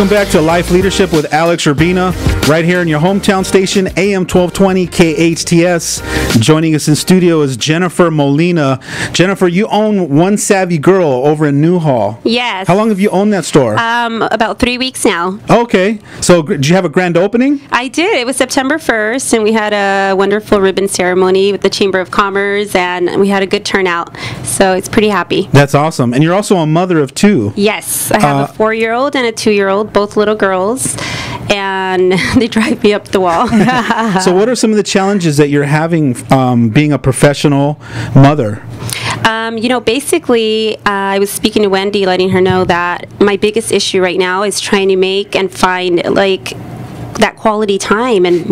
Welcome back to Life Leadership with Alex Urbina, right here in your hometown station, AM 1220 KHTS. Joining us in studio is Jennifer Molina. Jennifer, you own One Savvy Girl over in Newhall. Yes. How long have you owned that store? About 3 weeks now. Okay. So did you have a grand opening? I did. It was September 1st, and we had a wonderful ribbon ceremony with the Chamber of Commerce, and we had a good turnout. So it's pretty happy. That's awesome. And you're also a mother of two. Yes. I have a 4-year-old and a 2-year-old, both little girls, and they drive me up the wall. So what are some of the challenges that you're having being a professional mother? Basically, I was speaking to Wendy, letting her know that my biggest issue right now is trying to make and find, that quality time and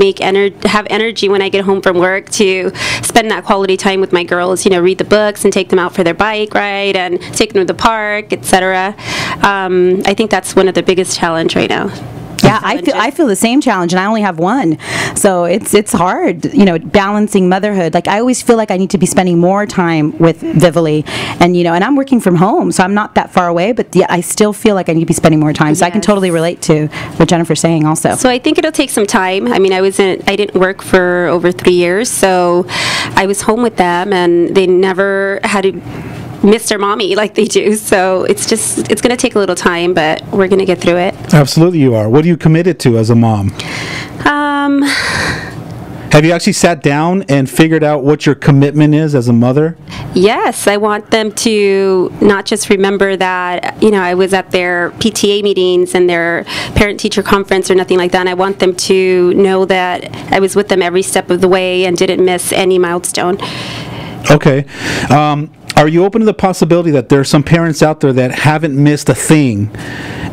have energy when I get home from work to spend that quality time with my girls, read the books and take them out for their bike ride and take them to the park, etc. I think that's one of the biggest challenge right now. Yeah, I feel the same challenge, and I only have one, so it's hard, balancing motherhood. I always feel like I need to be spending more time with Vivily, and and I'm working from home, so I'm not that far away, but yet I still feel like I need to be spending more time. So I can totally relate to what Jennifer's saying also. So I think it'll take some time. I mean, I didn't work for over 3 years, so I was home with them, and they never had to miss their mommy like they do. So it's going to take a little time, but we're going to get through it. Absolutely you are. What are you committed to as a mom? Have you actually sat down and figured out what your commitment is as a mother? Yes, I want them to not just remember that, I was at their PTA meetings and their parent-teacher conference or nothing like that. And I want them to know that I was with them every step of the way and didn't miss any milestone. Okay. Are you open to the possibility that there are some parents out there that haven't missed a thing,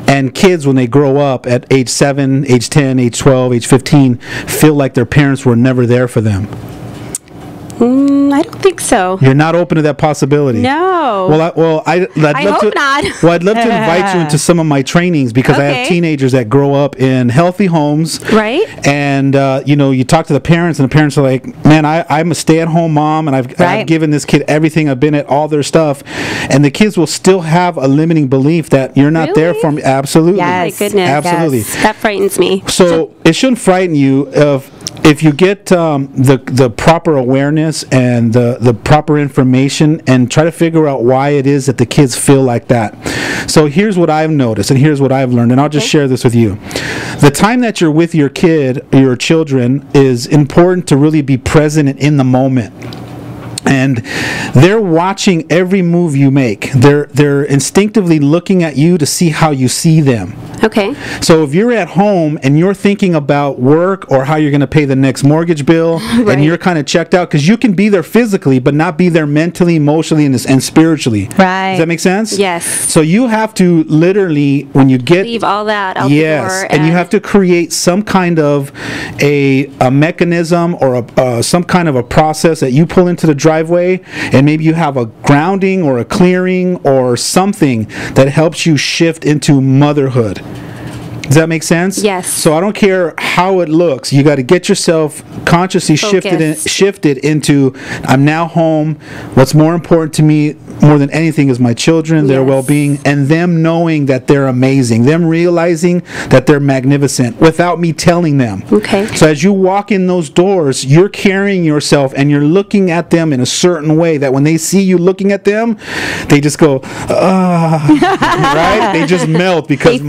and kids, when they grow up at age 7, age 10, age 12, age 15, feel like their parents were never there for them? I don't think so. You're not open to that possibility? No. I'd hope not. Well, I'd love to invite you into some of my trainings, because I have teenagers that grow up in healthy homes. Right. And, you talk to the parents, and the parents are like, man, I'm a stay-at-home mom, and I've given this kid everything. I've been at all their stuff. And the kids will still have a limiting belief that you're not there for me. Absolutely. Yes. Oh, my goodness. Absolutely. Yes. That frightens me. So it shouldn't frighten you if you get the proper awareness and the proper information, and try to figure out why it is that the kids feel like that. So here's what I've noticed, and here's what I've learned, and I'll just share this with you. The time that you're with your kid, your children, is important to really be present and in the moment. And they're watching every move you make. They're instinctively looking at you to see how you see them. Okay. So if you're at home and you're thinking about work or how you're going to pay the next mortgage bill, and you're kind of checked out, because you can be there physically but not be there mentally, emotionally, and spiritually. Right. Does that make sense? Yes. So you have to literally, when you get... leave all that out the door. And you have to create some kind of a mechanism or some kind of a process that you pull into the driveway, and maybe you have a grounding or a clearing or something that helps you shift into motherhood. Does that make sense? Yes. So I don't care how it looks. You got to get yourself consciously shifted into, I'm now home. What's more important to me more than anything is my children, their well-being, and them knowing that they're amazing. Them realizing that they're magnificent without me telling them. Okay. So as you walk in those doors, you're carrying yourself and you're looking at them in a certain way that when they see you looking at them, they just go, right? They just melt because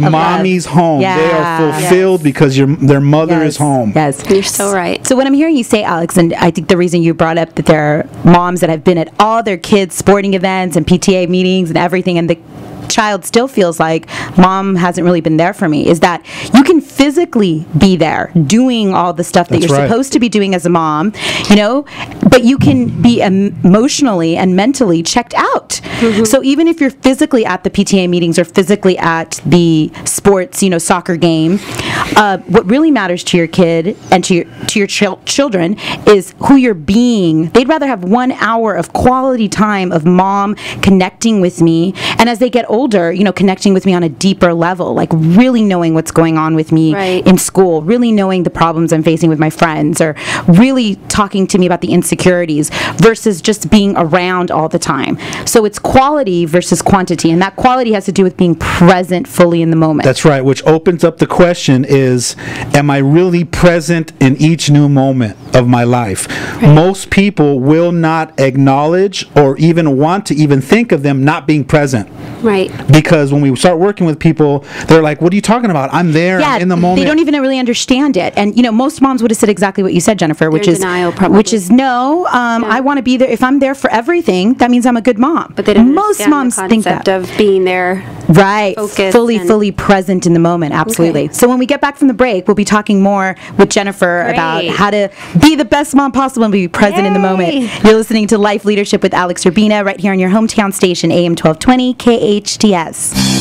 mommy's home. Yeah. They are fulfilled because their mother is home. Yes. You're so right. So what I'm hearing you say, Alex, and I think the reason you brought up that there are moms that have been at all their kids' sporting events and PTA meetings and everything, and the child still feels like mom hasn't really been there for me, is that you can physically be there doing all the stuff that you're supposed to be doing as a mom, but you can be emotionally and mentally checked out. So even if you're physically at the PTA meetings or physically at the sports, soccer game, What really matters to your kid and to your children is who you're being. They'd rather have 1 hour of quality time of mom connecting with me, and as they get older, connecting with me on a deeper level, like really knowing what's going on with me in school, really knowing the problems I'm facing with my friends, or really talking to me about the insecurities versus just being around all the time. So it's quality versus quantity, and that quality has to do with being present fully in the moment. That's right, which opens up the question is, am I really present in each new moment of my life? Right. Most people will not acknowledge or even want to even think of them not being present. Right. Because when we start working with people, they're like, what are you talking about? I'm there, I'm in the moment. They don't even really understand it. And, most moms would have said exactly what you said, Jennifer, which is denial, probably. Which is no, I want to be there. If I'm there for everything, that means I'm a good mom. But they don't most moms the think that. of being there. Right. Fully present in the moment. Absolutely. Okay. So when we get back from the break, we'll be talking more with Jennifer about how to be the best mom possible and be present in the moment. You're listening to Life Leadership with Alex Urbina right here on your hometown station, AM 1220 KHTS.